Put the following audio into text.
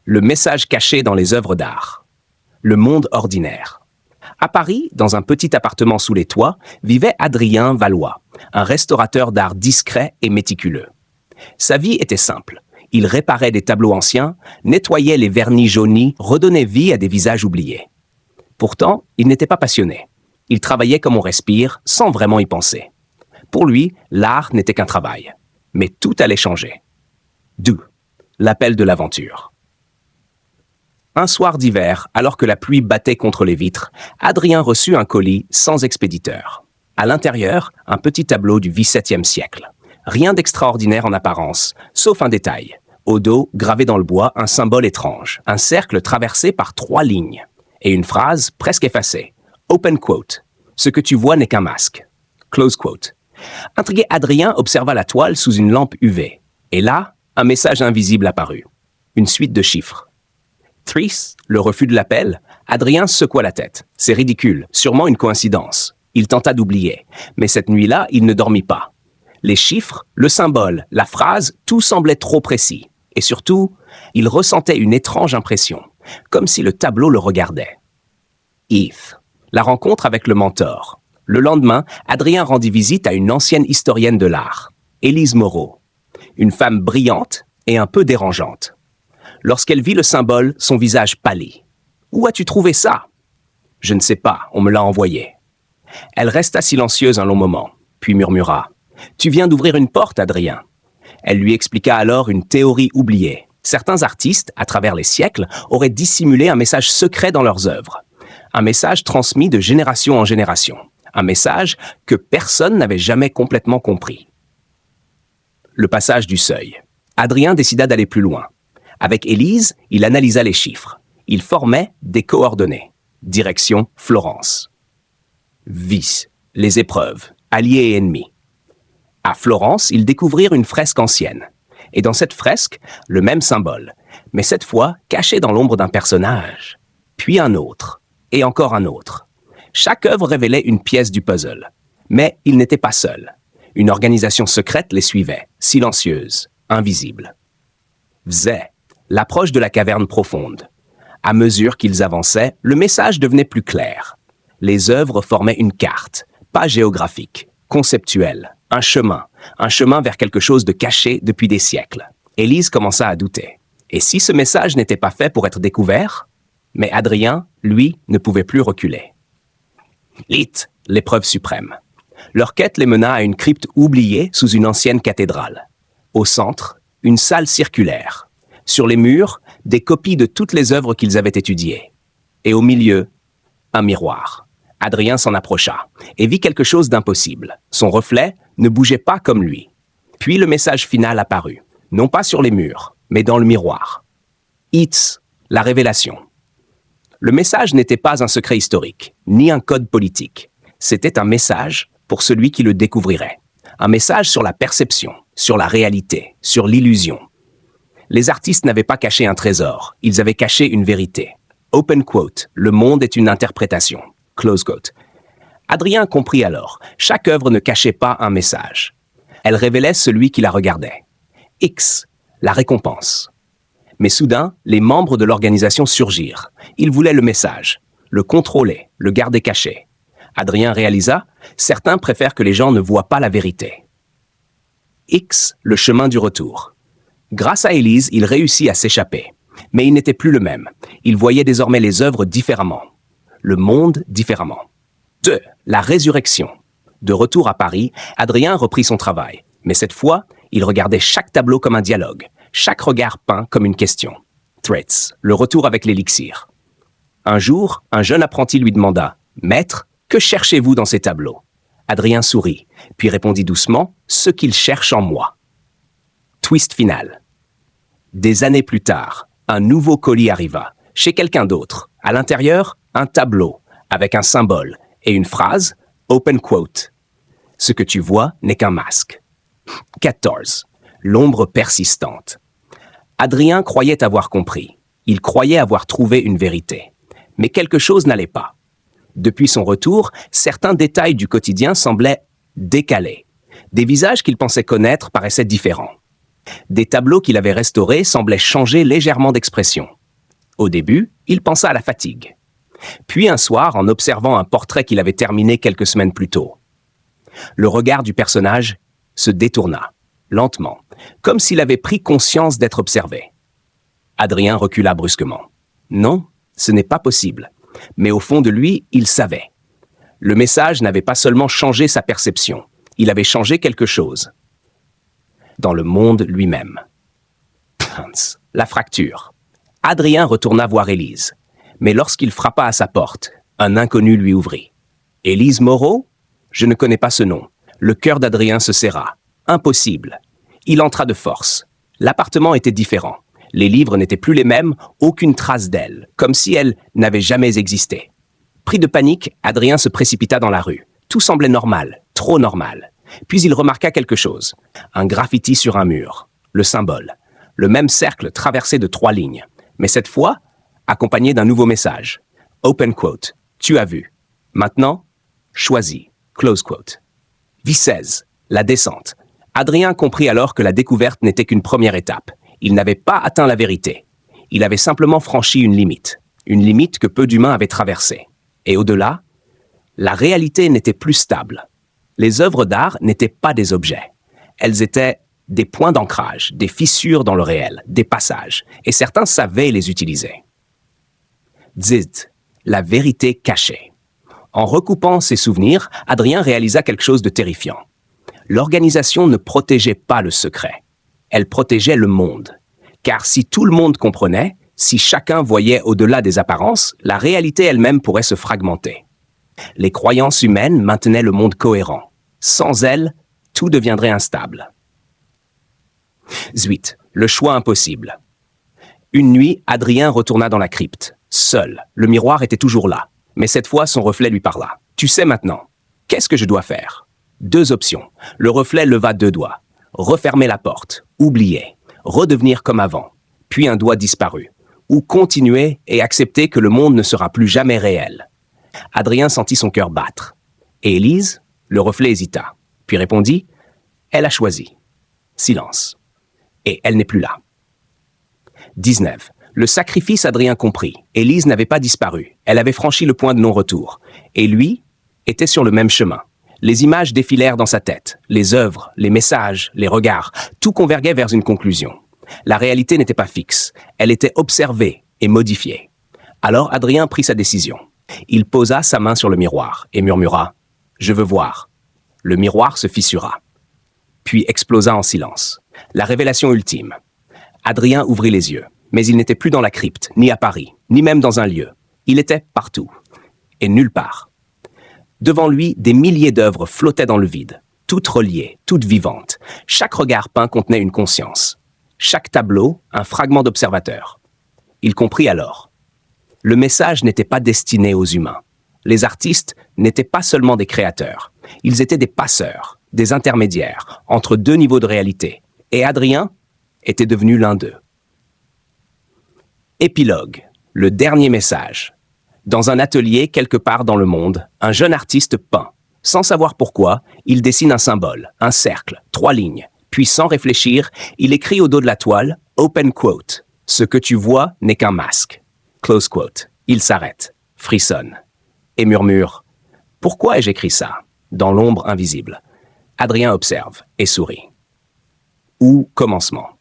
Le message caché dans les œuvres d'art. Le monde ordinaire. À Paris, dans un petit appartement sous les toits, vivait Adrien Valois, un restaurateur d'art discret et méticuleux. Sa vie était simple. Il réparait des tableaux anciens, nettoyait les vernis jaunis, redonnait vie à des visages oubliés. Pourtant, il n'était pas passionné. Il travaillait comme on respire, sans vraiment y penser. Pour lui, l'art n'était qu'un travail. Mais tout allait changer. D'où l'appel de l'aventure. Un soir d'hiver, alors que la pluie battait contre les vitres, Adrien reçut un colis sans expéditeur. À l'intérieur, un petit tableau du XVIIe siècle. Rien d'extraordinaire en apparence, sauf un détail. Au dos, gravé dans le bois, un symbole étrange, un cercle traversé par 3 lignes. Et une phrase presque effacée. Open quote. Ce que tu vois n'est qu'un masque. Close quote. Intrigué, Adrien observa la toile sous une lampe UV. Et là, un message invisible apparut. Une suite de chiffres. Threes, le refus de l'appel, Adrien secoua la tête. C'est ridicule, sûrement une coïncidence. Il tenta d'oublier. Mais cette nuit-là, il ne dormit pas. Les chiffres, le symbole, la phrase, tout semblait trop précis. Et surtout, il ressentait une étrange impression, comme si le tableau le regardait. Heath. La rencontre avec le mentor. Le lendemain, Adrien rendit visite à une ancienne historienne de l'art, Élise Moreau. Une femme brillante et un peu dérangeante. Lorsqu'elle vit le symbole, son visage pâlit. « Où as-tu trouvé ça ?»« Je ne sais pas, on me l'a envoyé. » Elle resta silencieuse un long moment, puis murmura. « Tu viens d'ouvrir une porte, Adrien. » Elle lui expliqua alors une théorie oubliée. Certains artistes, à travers les siècles, auraient dissimulé un message secret dans leurs œuvres. Un message transmis de génération en génération. Un message que personne n'avait jamais complètement compris. Le passage du seuil. Adrien décida d'aller plus loin. Avec Élise, il analysa les chiffres. Il formait des coordonnées. Direction Florence. Vice, les épreuves, alliés et ennemis. À Florence, ils découvrirent une fresque ancienne. Et dans cette fresque, le même symbole, mais cette fois caché dans l'ombre d'un personnage. Puis un autre, et encore un autre. Chaque œuvre révélait une pièce du puzzle. Mais ils n'étaient pas seuls. Une organisation secrète les suivait, silencieuse, invisible. Vzay, l'approche de la caverne profonde. À mesure qu'ils avançaient, le message devenait plus clair. Les œuvres formaient une carte, pas géographique, conceptuelle, un chemin vers quelque chose de caché depuis des siècles. Élise commença à douter. Et si ce message n'était pas fait pour être découvert? Mais Adrien, lui, ne pouvait plus reculer. Lit, l'épreuve suprême. Leur quête les mena à une crypte oubliée sous une ancienne cathédrale. Au centre, une salle circulaire. Sur les murs, des copies de toutes les œuvres qu'ils avaient étudiées. Et au milieu, un miroir. Adrien s'en approcha et vit quelque chose d'impossible. Son reflet ne bougeait pas comme lui. Puis le message final apparut, non pas sur les murs, mais dans le miroir. It's, la révélation. Le message n'était pas un secret historique, ni un code politique. C'était un message pour celui qui le découvrirait. Un message sur la perception, sur la réalité, sur l'illusion. Les artistes n'avaient pas caché un trésor, ils avaient caché une vérité. Open quote, le monde est une interprétation. Close quote. Adrien comprit alors, chaque œuvre ne cachait pas un message. Elle révélait celui qui la regardait. X, la récompense. Mais soudain, les membres de l'organisation surgirent. Ils voulaient le message, le contrôler, le garder caché. Adrien réalisa, certains préfèrent que les gens ne voient pas la vérité. X, le chemin du retour. Grâce à Élise, il réussit à s'échapper. Mais il n'était plus le même. Il voyait désormais les œuvres différemment. Le monde différemment. 2. La résurrection. De retour à Paris, Adrien reprit son travail. Mais cette fois, il regardait chaque tableau comme un dialogue, chaque regard peint comme une question. Threats, le retour avec l'élixir. Un jour, un jeune apprenti lui demanda « Maître, que cherchez-vous dans ces tableaux ?» Adrien sourit, puis répondit doucement « Ce qu'il cherche en moi. » Twist final. Des années plus tard, un nouveau colis arriva, chez quelqu'un d'autre. À l'intérieur, un tableau, avec un symbole et une phrase « Open quote ». Ce que tu vois n'est qu'un masque. 14. L'ombre persistante. Adrien croyait avoir compris. Il croyait avoir trouvé une vérité. Mais quelque chose n'allait pas. Depuis son retour, certains détails du quotidien semblaient décalés. Des visages qu'il pensait connaître paraissaient différents. Des tableaux qu'il avait restaurés semblaient changer légèrement d'expression. Au début, il pensa à la fatigue. Puis un soir, en observant un portrait qu'il avait terminé quelques semaines plus tôt, le regard du personnage se détourna, lentement, comme s'il avait pris conscience d'être observé. Adrien recula brusquement. Non, ce n'est pas possible. Mais au fond de lui, il savait. Le message n'avait pas seulement changé sa perception, il avait changé quelque chose. Dans le monde lui-même. La fracture. Adrien retourna voir Élise. Mais lorsqu'il frappa à sa porte, un inconnu lui ouvrit. « Élise Moreau ? Je ne connais pas ce nom. » Le cœur d'Adrien se serra. Impossible. Il entra de force. L'appartement était différent. Les livres n'étaient plus les mêmes, aucune trace d'elle, comme si elle n'avait jamais existé. Pris de panique, Adrien se précipita dans la rue. Tout semblait normal, trop normal. Puis il remarqua quelque chose. Un graffiti sur un mur. Le symbole. Le même cercle traversé de 3 lignes. Mais cette fois, accompagné d'un nouveau message. Open quote. Tu as vu. Maintenant, choisis. Close quote. Vie 16. La descente. Adrien comprit alors que la découverte n'était qu'une première étape. Il n'avait pas atteint la vérité. Il avait simplement franchi une limite que peu d'humains avaient traversée. Et au-delà, la réalité n'était plus stable. Les œuvres d'art n'étaient pas des objets. Elles étaient des points d'ancrage, des fissures dans le réel, des passages, et certains savaient les utiliser. Dzit, la vérité cachée. En recoupant ses souvenirs, Adrien réalisa quelque chose de terrifiant. L'organisation ne protégeait pas le secret. Elle protégeait le monde. Car si tout le monde comprenait, si chacun voyait au-delà des apparences, la réalité elle-même pourrait se fragmenter. Les croyances humaines maintenaient le monde cohérent. Sans elles, tout deviendrait instable. 8. Le choix impossible. Une nuit, Adrien retourna dans la crypte. Seul. Le miroir était toujours là. Mais cette fois, son reflet lui parla. « Tu sais maintenant. Qu'est-ce que je dois faire ?» 2 options. Le reflet leva 2 doigts. Refermer la porte. Oublier. Redevenir comme avant. Puis un doigt disparut. Ou continuer et accepter que le monde ne sera plus jamais réel. Adrien sentit son cœur battre. Et Élise, le reflet hésita. Puis répondit « Elle a choisi. » Silence. Et elle n'est plus là. 19. Le sacrifice, Adrien comprit. Élise n'avait pas disparu. Elle avait franchi le point de non-retour. Et lui était sur le même chemin. Les images défilèrent dans sa tête. Les œuvres, les messages, les regards, tout convergeait vers une conclusion. La réalité n'était pas fixe. Elle était observée et modifiée. Alors Adrien prit sa décision. Il posa sa main sur le miroir et murmura « Je veux voir ». Le miroir se fissura, puis explosa en silence. La révélation ultime. Adrien ouvrit les yeux, mais il n'était plus dans la crypte, ni à Paris, ni même dans un lieu. Il était partout, et nulle part. Devant lui, des milliers d'œuvres flottaient dans le vide, toutes reliées, toutes vivantes. Chaque regard peint contenait une conscience. Chaque tableau, un fragment d'observateur. Il comprit alors. Le message n'était pas destiné aux humains. Les artistes n'étaient pas seulement des créateurs. Ils étaient des passeurs, des intermédiaires, entre 2 niveaux de réalité. Et Adrien était devenu l'un d'eux. Épilogue, le dernier message. Dans un atelier quelque part dans le monde, un jeune artiste peint. Sans savoir pourquoi, il dessine un symbole, un cercle, 3 lignes. Puis sans réfléchir, il écrit au dos de la toile « Open quote ». Ce que tu vois n'est qu'un masque. Close quote. Il s'arrête, frissonne et murmure « Pourquoi ai-je écrit ça ?» dans l'ombre invisible. Adrien observe et sourit. Ou commencement.